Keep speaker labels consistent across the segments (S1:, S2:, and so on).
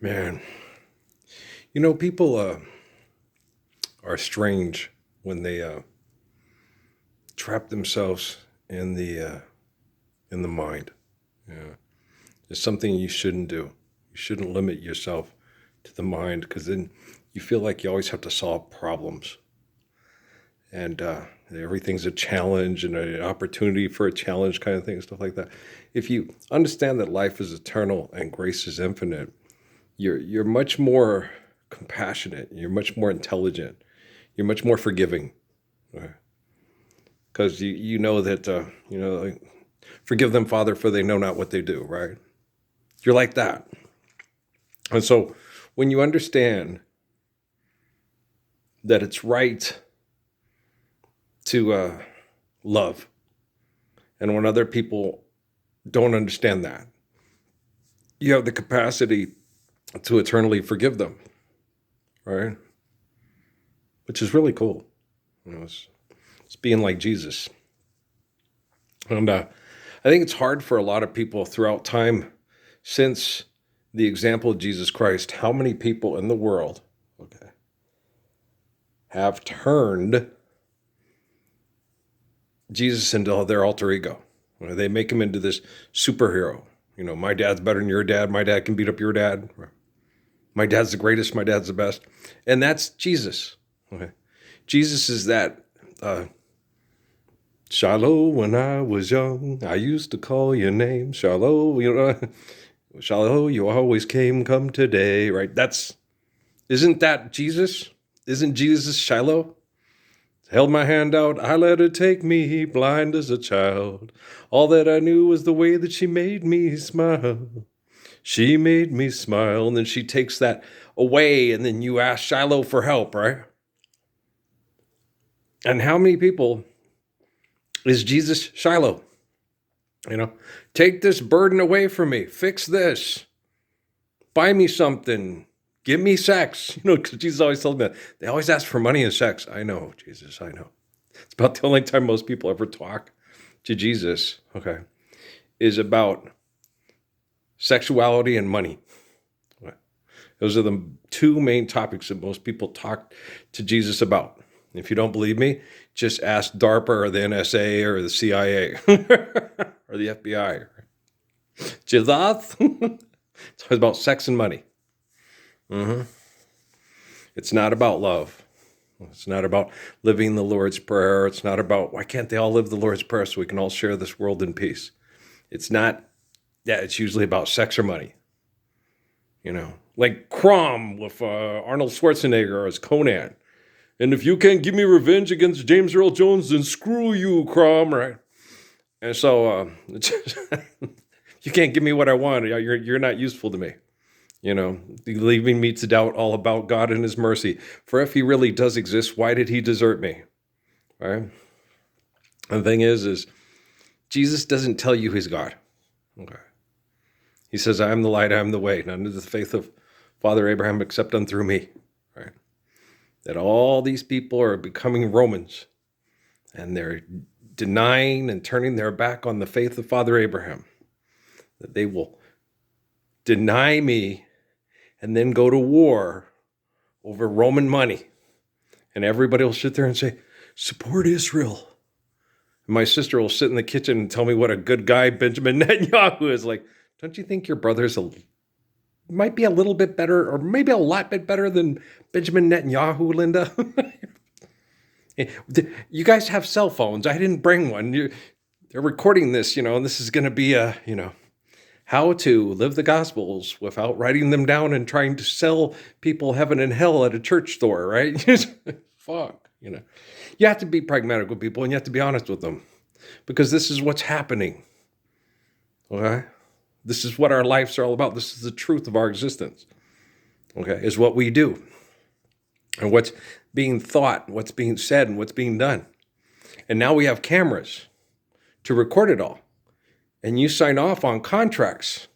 S1: Man, people are strange when they trap themselves in the mind. Yeah, it's something you shouldn't do. You shouldn't limit yourself to the mind because then you feel like you always have to solve problems, and everything's a challenge and an opportunity for a challenge, kind of thing, stuff like that. If you understand that life is eternal and grace is infinite, you're much more compassionate. You're much more intelligent. You're much more forgiving, because you know that like, forgive them, Father, for they know not what they do. Right? You're like that, and so when you understand that it's right to love, and when other people don't understand that, you have the capacity to eternally forgive them. Right? Which is really cool. It's being like Jesus. And I think it's hard for a lot of people throughout time since the example of Jesus Christ. How many people in the world, okay, have turned Jesus into their alter ego? They make him into this superhero. My dad's better than your dad. My dad can beat up your dad. My dad's the greatest. My dad's the best. And that's Jesus. Okay. Jesus is that Shiloh, when I was young, I used to call your name. Shiloh, Shiloh, you always come today, right? Isn't that Jesus? Isn't Jesus Shiloh? Held my hand out, I let her take me, blind as a child. All that I knew was the way that she made me smile. She made me smile, and then she takes that away, and then you ask Shiloh for help, right? And how many people is Jesus Shiloh? Take this burden away from me. Fix this. Buy me something. Give me sex. Because Jesus always told me that. They always ask for money and sex. I know, Jesus, I know. It's about the only time most people ever talk to Jesus, okay, is about sexuality and money. Those are the two main topics that most people talk to Jesus about. If you don't believe me, just ask DARPA or the NSA or the CIA or the FBI. Jesus? It's always about sex and money. It's not about love. It's not about living the Lord's Prayer. It's not about, why can't they all live the Lord's Prayer so we can all share this world in peace? It's not, it's usually about sex or money. Like Crom with Arnold Schwarzenegger as Conan. And if you can't give me revenge against James Earl Jones, then screw you, Crom, right? And so you can't give me what I want. You're not useful to me. Leaving me to doubt all about God and his mercy. For if he really does exist, why did he desert me? Right? And the thing is Jesus doesn't tell you he's God. Okay. He says, I am the light, I am the way. None of the faith of Father Abraham except unto through me. Right? That all these people are becoming Romans. And they're denying and turning their back on the faith of Father Abraham. That they will deny me and then go to war over Roman money. And everybody will sit there and say, support Israel. And my sister will sit in the kitchen and tell me what a good guy Benjamin Netanyahu is. Like, don't you think your brother's might be a little bit better, or maybe a lot bit better than Benjamin Netanyahu, Linda? You guys have cell phones. I didn't bring one. They're recording this, and this is going to be how to live the Gospels without writing them down and trying to sell people heaven and hell at a church store, right? Fuck, You have to be pragmatic with people and you have to be honest with them because this is what's happening, okay? This is what our lives are all about. This is the truth of our existence, okay, is what we do and what's being thought, what's being said, and what's being done. And now we have cameras to record it all. And you sign off on contracts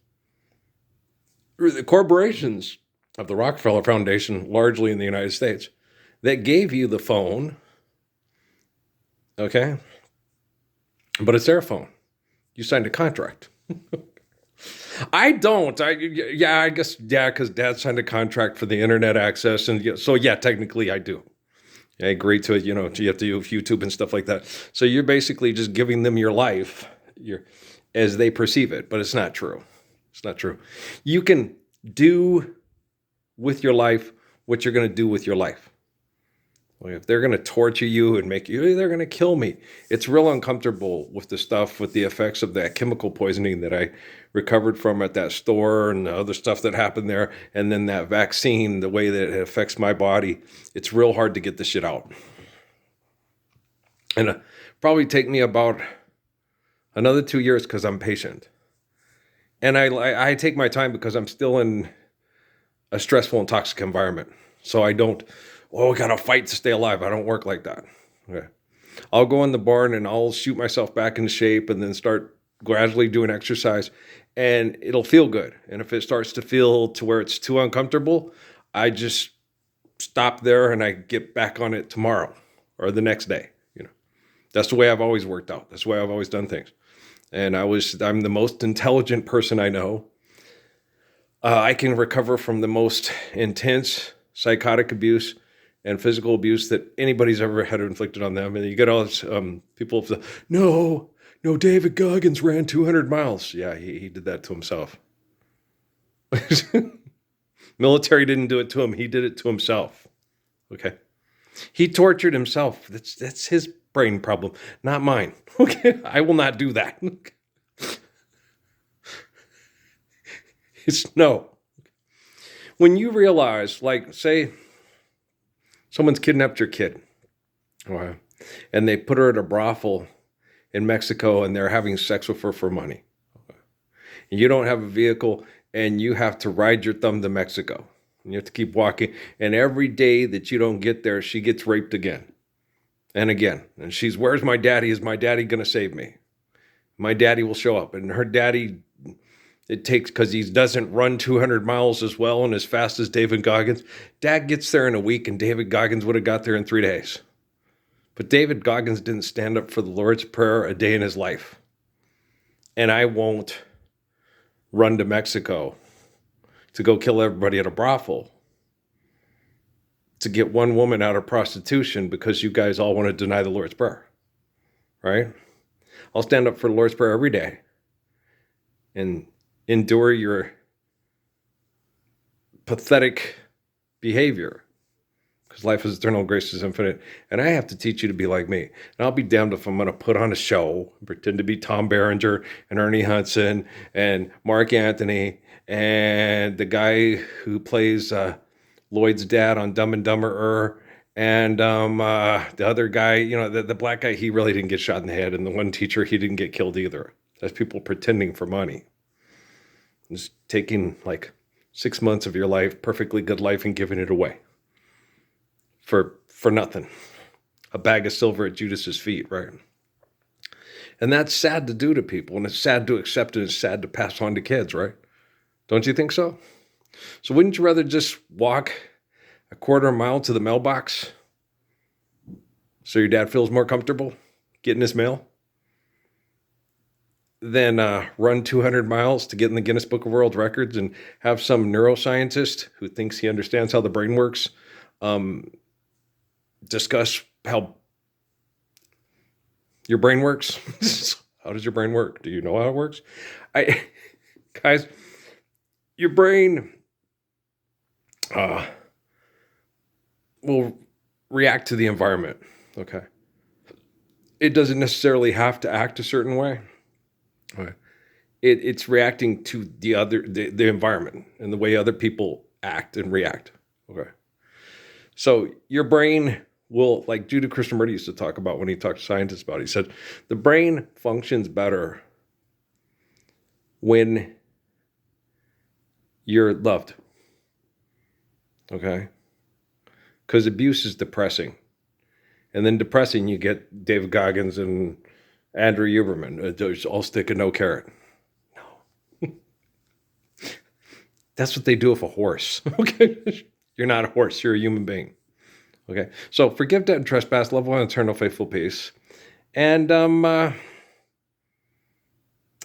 S1: through the corporations of the Rockefeller Foundation, largely in the United States, that gave you the phone, okay? But it's their phone. You signed a contract. I don't. Yeah, I guess, yeah, because Dad signed a contract for the internet access. And so, yeah, technically I do. I agree to it. You have to do YouTube and stuff like that. So you're basically just giving them your life as they perceive it, but it's not true. It's not true. You can do with your life what you're going to do with your life. If they're going to torture you and make you, they're going to kill me. It's real uncomfortable with the stuff, with the effects of that chemical poisoning that I recovered from at that store and the other stuff that happened there. And then that vaccine, the way that it affects my body, it's real hard to get the shit out. And probably take me about another 2 years because I'm patient. And I take my time because I'm still in a stressful and toxic environment. So I don't, I got to fight to stay alive. I don't work like that. Okay. I'll go in the barn and I'll shoot myself back into shape and then start gradually doing exercise and it'll feel good. And if it starts to feel to where it's too uncomfortable, I just stop there and I get back on it tomorrow or the next day. That's the way I've always worked out. That's the way I've always done things. And I'm the most intelligent person I know. I can recover from the most intense psychotic abuse and physical abuse that anybody's ever had inflicted on them. And you get all this, people, no, David Goggins ran 200 miles. Yeah, he did that to himself. Military didn't do it to him. He did it to himself. Okay. He tortured himself. That's his brain problem, not mine. Okay. I will not do that. It's no. When you realize, like, say, someone's kidnapped your kid, okay, and they put her at a brothel in Mexico and they're having sex with her for money. Okay. And you don't have a vehicle and you have to ride your thumb to Mexico. And you have to keep walking. And every day that you don't get there, she gets raped again and again. And she's, where's my daddy? Is my daddy going to save me? My daddy will show up. And her daddy, it takes, because he doesn't run 200 miles as well and as fast as David Goggins. Dad gets there in a week and David Goggins would have got there in 3 days. But David Goggins didn't stand up for the Lord's Prayer a day in his life. And I won't run to Mexico to go kill everybody at a brothel to get one woman out of prostitution because you guys all want to deny the Lord's Prayer, right? I'll stand up for the Lord's Prayer every day and endure your pathetic behavior because life is eternal, grace is infinite, and I have to teach you to be like me. And I'll be damned if I'm going to put on a show, pretend to be Tom Berenger and Ernie Hudson and Mark Anthony and the guy who plays Lloyd's dad on Dumb and Dumberer, and the other guy, the black guy, he really didn't get shot in the head, and the one teacher, he didn't get killed either. That's people pretending for money. Just taking like 6 months of your life, perfectly good life, and giving it away for nothing. A bag of silver at Judas's feet, right? And that's sad to do to people, and it's sad to accept, and it's sad to pass on to kids, right? Don't you think so? So wouldn't you rather just walk a quarter mile to the mailbox so your dad feels more comfortable getting his mail than run 200 miles to get in the Guinness Book of World Records and have some neuroscientist who thinks he understands how the brain works discuss how your brain works? How does your brain work? Do you know how it works? Guys, your brain will react to the environment, okay? It doesn't necessarily have to act a certain way. Okay. It's reacting to the environment and the way other people act and react, okay? So your brain will, like Judah Krishnamurti used to talk about when he talked to scientists about it, he said, the brain functions better when you're loved, okay? Because abuse is depressing. And then depressing, you get David Goggins and Andrew Huberman. There's all stick and no carrot. No. That's what they do with a horse, okay? You're not a horse, you're a human being. Okay, so forgive debt and trespass, love one eternal faithful peace. And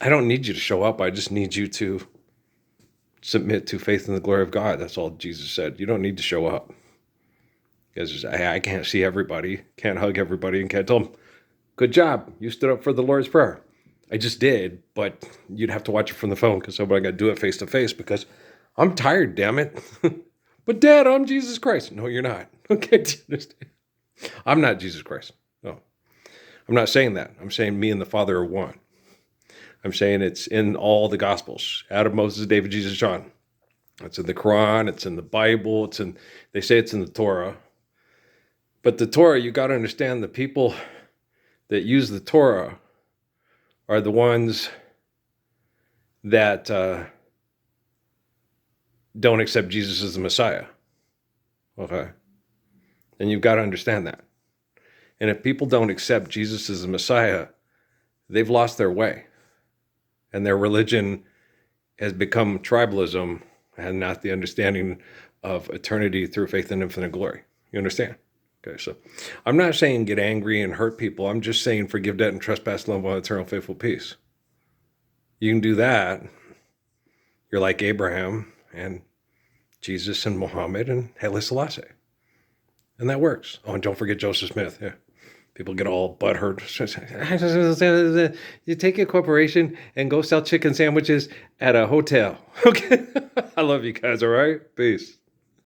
S1: I don't need you to show up. I just need you to submit to faith in the glory of God. That's all Jesus said. You don't need to show up. Because I can't see everybody, can't hug everybody, and can't tell them, good job, you stood up for the Lord's Prayer. I just did, but you'd have to watch it from the phone because somebody got to do it face to face because I'm tired, damn it. But Dad, I'm Jesus Christ. No, you're not. Okay, do you understand? I'm not Jesus Christ. No, I'm not saying that. I'm saying me and the Father are one. I'm saying it's in all the Gospels. Adam, Moses, David, Jesus, John. It's in the Quran. It's in the Bible. They say it's in the Torah. But the Torah, you got to understand the people that use the Torah are the ones that don't accept Jesus as the Messiah. Okay? And you've got to understand that. And if people don't accept Jesus as the Messiah, they've lost their way. And their religion has become tribalism and not the understanding of eternity through faith in infinite glory. You understand? Okay, so I'm not saying get angry and hurt people. I'm just saying forgive debt and trespass, love, one eternal, faithful peace. You can do that. You're like Abraham and Jesus and Muhammad and Haile Selassie. And that works. Oh, and don't forget Joseph Smith. Yeah. People get all butthurt. You take a corporation and go sell chicken sandwiches at a hotel. Okay. I love you guys, all right? Peace.